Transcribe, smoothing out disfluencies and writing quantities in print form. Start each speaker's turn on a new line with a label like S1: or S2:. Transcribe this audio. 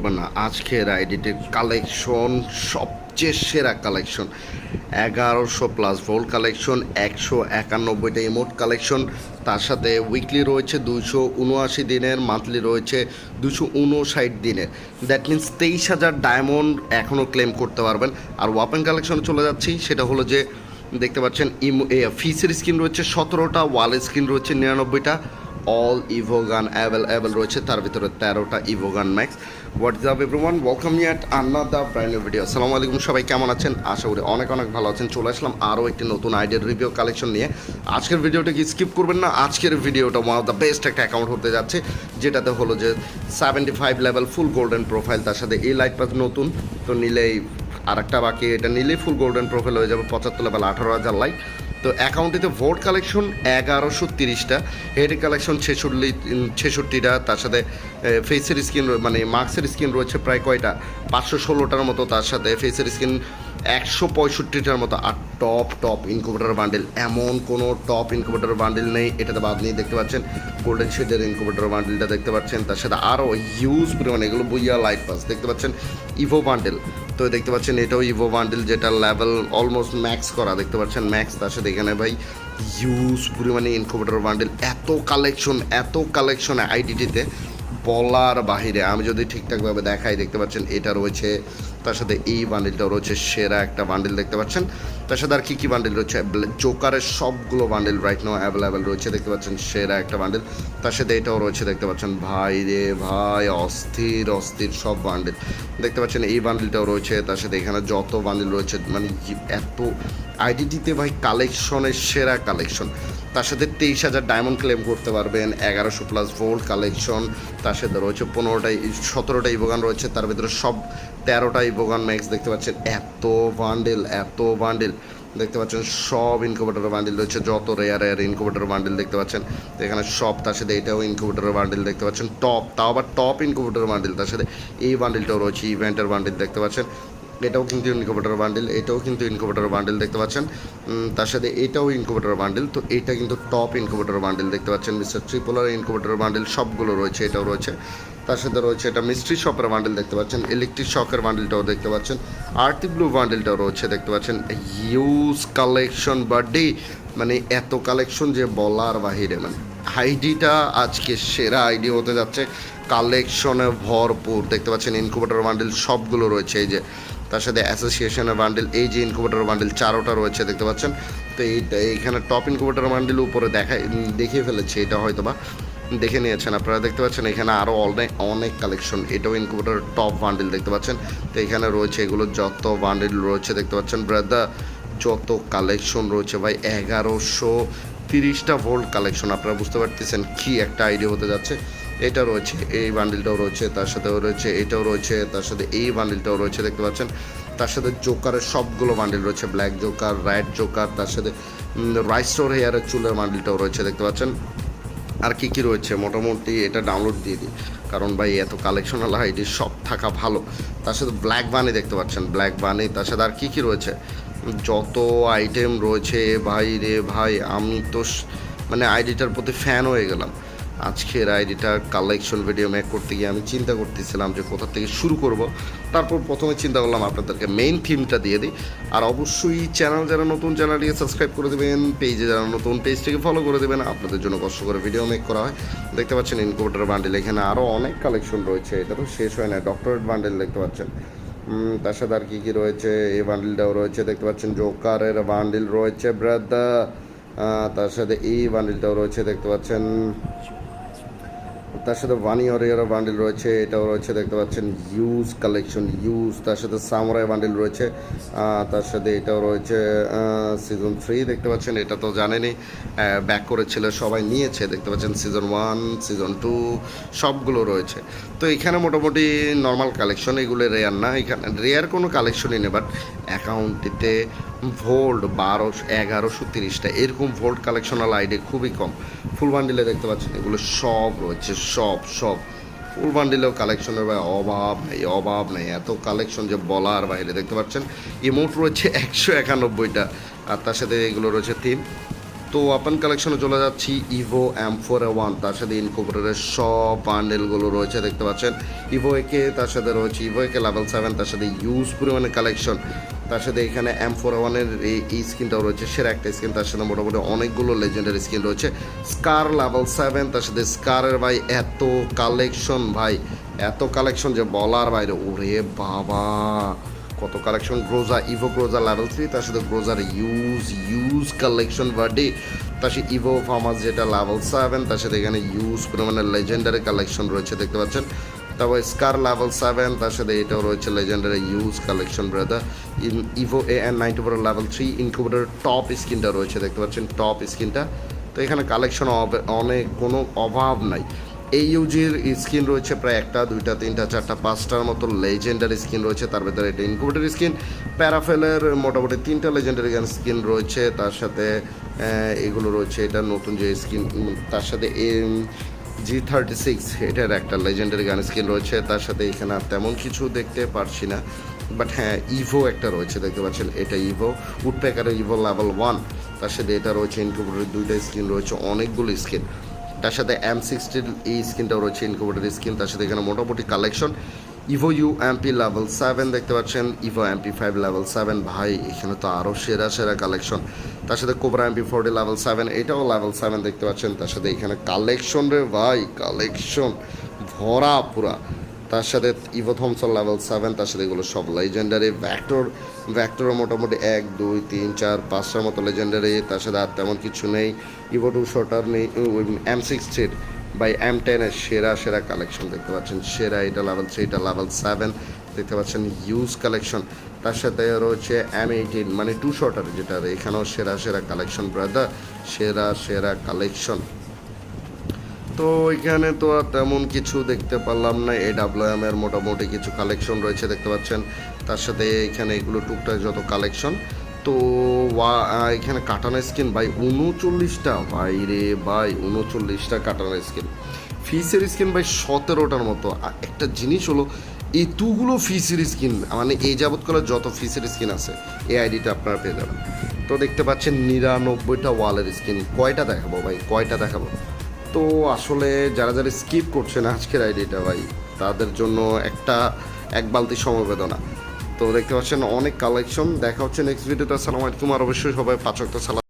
S1: করবেন না। আজকের আইডিটির কালেকশন সবচেয়ে সেরা কালেকশন, 1100+ ভোল্ট কালেকশন, 191টা ইমোট কালেকশন, তার সাথে উইকলি রয়েছে 279 দিনের, মান্থলি রয়েছে 259 দিনের। দ্যাট মিন্স 23,000 ডায়মন্ড এখনও ক্লেম করতে পারবেন। আর ওয়াপেন কালেকশনে চলে যাচ্ছি, সেটা হলো যে দেখতে পাচ্ছেন ফিসের স্ক্রিন রয়েছে 17টা, ওয়াল স্ক্রিন রয়েছে 99টা, অল ইভোগান অ্যাভেলেবল রয়েছে, তার ভিতরে 13টা evo gun max. What is up everyone, welcome you at another brand new video. আসসালামু আলাইকুম, সবাই কেমন আছেন? আশা করি অনেক অনেক ভালো আছেন। চলে আসলাম আরও একটি নতুন আইডিয়ার রিভিউ কালেকশন নিয়ে। আজকের ভিডিওটা কি স্কিপ করবেন না। আজকের ভিডিওটা ওয়ান অফ দ্য বেস্ট একটা অ্যাকাউন্ট হতে যাচ্ছে, যেটাতে হলো যে 75 লেভেল ফুল গোল্ডেন প্রোফাইল, তার সাথে এই লাইট পাস নতুন তো নিলেই, আর একটা বাকি, এটা নিলেই ফুল গোল্ডেন প্রোফাইল হয়ে যাবে। 75 লেভেল 18,000 লাইট। তো অ্যাকাউন্টটিতে ভোট কালেকশন 1130টা, হেড কালেকশন 66টা, তার সাথে ফেসের স্কিন মানে মার্কসের স্কিন রয়েছে প্রায় কয়টা 516টার মতো, তার সাথে ফেসের স্কিন 165টার মতো। আর টপ ইনকুবেটর বান্ডেল, এমন কোনো টপ ইনকুবেটর বান্ডেল নেই এটাতে বাদ নিয়ে। দেখতে পাচ্ছেন গোল্ডেন শেডের ইনকুবেটর বান্ডেলটা দেখতে পাচ্ছেন, তার সাথে আরও হিউজ পরিমাণে এগুলো বুইয়া লাইট পাস দেখতে পাচ্ছেন। ইভো বান্ডেল তো দেখতে পাচ্ছেন, এটাও ইভো বান্ডেল, যেটা লেভেল অলমোস্ট ম্যাক্স করা, দেখতে পাচ্ছেন ম্যাক্স। তার সাথে এখানে ভাই হিউজ পরিমাণে ইনকুবেটর বান্ডেল, এত কালেকশন আইডিটিতে বলার বাহিরে। আমি যদি ঠিকঠাকভাবে দেখাই, দেখতে পাচ্ছেন এটা রয়েছে, তার সাথে এই বান্ডেলটাও রয়েছে, সেরা একটা বান্ডেল দেখতে পাচ্ছেন। তার সাথে আর কী বান্ডেল রয়েছে, জোকারের সবগুলো বান্ডেল রাইট নাও অ্যাভেলেবেল রয়েছে, দেখতে পাচ্ছেন সেরা একটা বান্ডেল। তার সাথে এটাও রয়েছে, দেখতে পাচ্ছেন ভাই রে ভাই, অস্থির সব বান্ডেল দেখতে পাচ্ছেন। এই বান্ডেলটাও রয়েছে, তার সাথে এখানে যত বান্ডেল রয়েছে, মানে এত আইডিটিতে ভাই কালেকশনের সেরা কালেকশন। তার সাথে 23,000 ডায়মন্ড ক্লেম করতে পারবেন, 1100+ ভোল্ট কালেকশন, তার সাথে রয়েছে 17টা ইভোগান রয়েছে, তার ভিতরে সব 13টা ইভোগান ম্যাক্স দেখতে পাচ্ছেন। এত বান্ডেল দেখতে পাচ্ছেন, সব ইনকুবেটর বান্ডেল রয়েছে, যত রেয়ার ইনকুবেটর বান্ডেল দেখতে পাচ্ছেন এখানে সব। তার সাথে এটাও ইনকুবেটর বান্ডেল দেখতে পাচ্ছেন, তাও আবার টপ ইনকুবেটর বান্ডেল। তার সাথে এই বান্ডেলটাও রয়েছে, ইভেন্টের বান্ডেল দেখতে পাচ্ছেন, এটাও কিন্তু ইনকুবেটর বান্ডেল, এটাও কিন্তু ইনকুবেটর বান্ডেল দেখতে পাচ্ছেন। তার সাথে এটাও ইনকুবেটর বান্ডেল, তো এটা কিন্তু টপ ইনকুবেটর বান্ডেল দেখতে পাচ্ছেন। মিস্টার ট্রিপলার ইনকুবেটর বান্ডেল সবগুলো রয়েছে, এটাও রয়েছে। তার সাথে রয়েছে এটা মিস্ট্রি শপের বান্ডেল দেখতে পাচ্ছেন, ইলেকট্রিক শকের বান্ডেলটাও দেখতে পাচ্ছেন, আর্টি ব্লু বান্ডেলটাও রয়েছে দেখতে পাচ্ছেন। হিউজ কালেকশন বার্থডে, মানে এত কালেকশন যে বলার বাহিরে। মানে আইডিটা আজকে সেরা আইডি হতে যাচ্ছে, কালেকশনে ভরপুর দেখতে পাচ্ছেন। ইনকুবেটর বান্ডেল সবগুলো রয়েছে, এই যে তার সাথে অ্যাসোসিয়েশনের বান্ডেল, এই যে ইনকুবেটর বান্ডেল 4টা রয়েছে দেখতে পাচ্ছেন। তো এইখানে টপ ইনকুবেটর বান্ডেল উপরে দেখিয়ে ফেলেছে, এটা হয়তো বা দেখে নিয়েছেন আপনারা। দেখতে পাচ্ছেন এখানে আরও অনেক কালেকশন, এটাও ইনকুবেটর টপ বান্ডেল দেখতে পাচ্ছেন। তো এখানে রয়েছে এগুলো যত বান্ডেল রয়েছে দেখতে পাচ্ছেন ব্রাদার, যত কালেকশন রয়েছে ভাই, 1130টা ভোল্ট কালেকশন। আপনারা বুঝতে পারতেছেন কি একটা আইডিয়া হতে যাচ্ছে। এটা রয়েছে, এই বান্ডিলটাও রয়েছে, তার সাথেও রয়েছে এটাও রয়েছে, তার সাথে এই বান্ডিলটাও রয়েছে দেখতে পাচ্ছেন। তার সাথে জোকারের সবগুলো বান্ডিল রয়েছে, ব্ল্যাক জোকার, রেড জোকার, তার সাথে রাইস্টোর হেয়ারের চুলের বান্ডিলটাও রয়েছে দেখতে পাচ্ছেন। আর কী রয়েছে মোটামুটি এটা ডাউনলোড দিয়ে দিই, কারণ ভাই এত কালেকশনাল আইডি সব থাকা ভালো। তার সাথে ব্ল্যাক বানি দেখতে পাচ্ছেন, ব্ল্যাক বানি, তার সাথে আর কী রয়েছে, যত আইটেম রয়েছে ভাই রে ভাই। আমি তো মানে আইডিটার প্রতি ফ্যান হয়ে গেলাম। আজকের আইডিটার কালেকশন ভিডিও মেক করতে গিয়ে আমি চিন্তা করতেছিলাম যে কোথা থেকে শুরু করব। তারপর প্রথমে চিন্তা করলাম আপনাদেরকে মেইন থিমটা দিয়ে দিই। আর অবশ্যই চ্যানেল যারা নতুন, চ্যানেলটিকে সাবস্ক্রাইব করে দেবেন, পেজে যারা নতুন পেজটিকে ফলো করে দেবেন। আপনাদের জন্য কষ্ট করে ভিডিও মেক করা হয়। দেখতে পাচ্ছেন ইনকুবেটর বান্ডেল, এখানে আরও অনেক কালেকশন রয়েছে, এটা তো শেষ হয় না। ডক্টরেট বান্ডেল দেখতে পাচ্ছেন, তার সাথে আর কী রয়েছে, এই বান্ডেলটাও রয়েছে দেখতে পাচ্ছেন, জোকারের বান্ডেল রয়েছে ব্রাদার, তার সাথে এই বান্ডেলটাও রয়েছে দেখতে পাচ্ছেন, তার সাথে ওয়ান ইয়ার বান্ডেল রয়েছে, এটাও রয়েছে দেখতে পাচ্ছেন। হিউজ কালেকশন, তার সাথে সামুরাই বান্ডেল রয়েছে, তার সাথে এটাও রয়েছে সিজন 3 দেখতে পাচ্ছেন। এটা তো জানেনই, ব্যাক করেছিল, সবাই নিয়েছে দেখতে পাচ্ছেন। সিজন 1, সিজন 2 সবগুলো রয়েছে। তো এখানে মোটামুটি নর্মাল কালেকশন, এগুলো রেয়ার না, এখানে রেয়ার কোনো কালেকশনই নেই। বাট অ্যাকাউন্টটিতে ভোল্ট 1130টা এরকম ভোল্ট কালেকশনাল আইডি খুবই কম। ফুল বান্ডিলে দেখতে পাচ্ছেন এগুলো সব রয়েছে, সব ফুল বান্ডিলেও কালেকশনের ভাই অভাব নেই, এত কালেকশন যে বলার বাইরে। দেখতে পাচ্ছেন ইমোট রয়েছে 191টা, আর তার সাথে এগুলো রয়েছে থিম। তো ওপেন কালেকশনে চলে যাচ্ছি ইভো M4A1, তার সাথে ইনকর্পোরেটেড সব বান্ডেলগুলো রয়েছে দেখতে পাচ্ছেন। ইভো একে তার সাথে রয়েছে ইভো একে লেভেল 7, তার সাথে ইউজ পরিমাণে কালেকশন, তার সাথে এখানে M4A1-এর এই স্কিনটাও রয়েছে, সেরা একটা স্কিন, তার সাথে মোটামুটি অনেকগুলো লেজেন্ডারি স্কিন রয়েছে। স্কার লেভেল 7, তার সাথে স্কারের ভাই এত কালেকশন, ভাই এত কালেকশন যে বলার বাইরে। ওরে বাবা কত collection. Groza Evo Groza level 3, তার সাথে গ্রোজার ইউজ কালেকশন বার্ডে, তার সাথে ইভো ফার্মাস যেটা লেভেল 7, তার সাথে এখানে ইউজ পরিমাণে লেজেন্ডারি কালেকশন রয়েছে দেখতে পাচ্ছেন। তারপর স্কার লেভেল 7, তার সাথে এটাও রয়েছে legendary use collection brother. Evo AN94 level 3 incubator top স্কিনটা রয়েছে দেখতে পাচ্ছেন, টপ স্কিনটা। তো এখানে কালেকশন অনেক, কোনো অভাব নাই। এই ইউজির স্কিন রয়েছে প্রায় 1, 2, 3, 4, 5টার মতো লেজেন্ডারি স্কিন রয়েছে, তার ভেতরে এটা ইনকিউবেটর স্কিন। প্যারাফেলের মোটামুটি 3টা লেজেন্ডারি গান স্কিন রয়েছে, তার সাথে এগুলো রয়েছে, এটা নতুন যে স্কিন, তার সাথে G36 এটার একটা লেজেন্ডারি গান স্কিন রয়েছে, তার সাথে এখানে আর তেমন কিছু দেখতে পারছি না, বাট হ্যাঁ ইভো একটা রয়েছে দেখতে পাচ্ছেন, এটা ইভো উডপ্যাকারের ইভো লেভেল 1, তার সাথে এটা রয়েছে ইনকিউবেটরের 2টা স্কিন রয়েছে, অনেকগুলো স্কিন। তার সাথে M60 এই স্কিনটাও রয়েছে ইনকিউবেটর স্কিন, তার সাথে এখানে মোটামুটি কালেকশন। ইভো UMP লেভেল 7 দেখতে পাচ্ছেন, ইভো MP5 লেভেল 7, ভাই এখানে তো আরও সেরা কালেকশন। তার সাথে কোবরা MP40 লেভেল 7, এটাও লেভেল 7 দেখতে পাচ্ছেন, তার সাথে এখানে কালেকশন রে ভাই, কালেকশন ভরা পুরা। তার সাথে ইভো থমসন লেভেল 7, তার সাথে এগুলো সব লেজেন্ডারি। ভ্যাক্টরও মোটামুটি 1, 2, 3, 4, 5টার মতো লেজেন্ডারি, তার সাথে আর তেমন কিছু নেই। ইভো 2 শটার নেই। M60 বাই M10-এর সেরা কালেকশন দেখতে পাচ্ছেন, সেরা এটা লেভেল 3, এটা লেভেল 7 দেখতে পাচ্ছেন, ইউজ কালেকশন। তার সাথে রয়েছে M18 মানে 2 শটার, যেটা এখানেও সেরা কালেকশন ব্রাদার, সেরা কালেকশন। তো এখানে তো আর তেমন কিছু দেখতে পারলাম না। AWM এর মোটামুটি কিছু কালেকশন রয়েছে দেখতে পাচ্ছেন, তার সাথে এখানে এগুলো টুকটাক যত কালেকশন। তো এখানে কাটানো স্কিন ভাই 39টা, ভাই রে ভাই 39টা কাটানো স্কিন। ফিসের স্কিন ভাই 17টার মতো। একটা জিনিস হলো এতগুলো ফিসের স্কিন, মানে এই যাবৎকালে যত ফিসের স্কিন আছে এই আইডিটা আপনারা পেয়ে যাবেন। তো দেখতে পাচ্ছেন 99টা ওয়ালের স্কিন। কয়টা দেখাবো ভাই, কয়টা দেখাবো? তো আসলে যারা স্কিপ করছেন আজকের আইডিটা ভাই, তাদের জন্য এক বালতি সমবেদনা। তো দেখতে পাচ্ছেন অনেক কালেকশন। দেখা হচ্ছে নেক্সট ভিডিওতে। আসসালামু আলাইকুম। আর অবশ্যই সবাই 5 ওয়াক্ত সালাত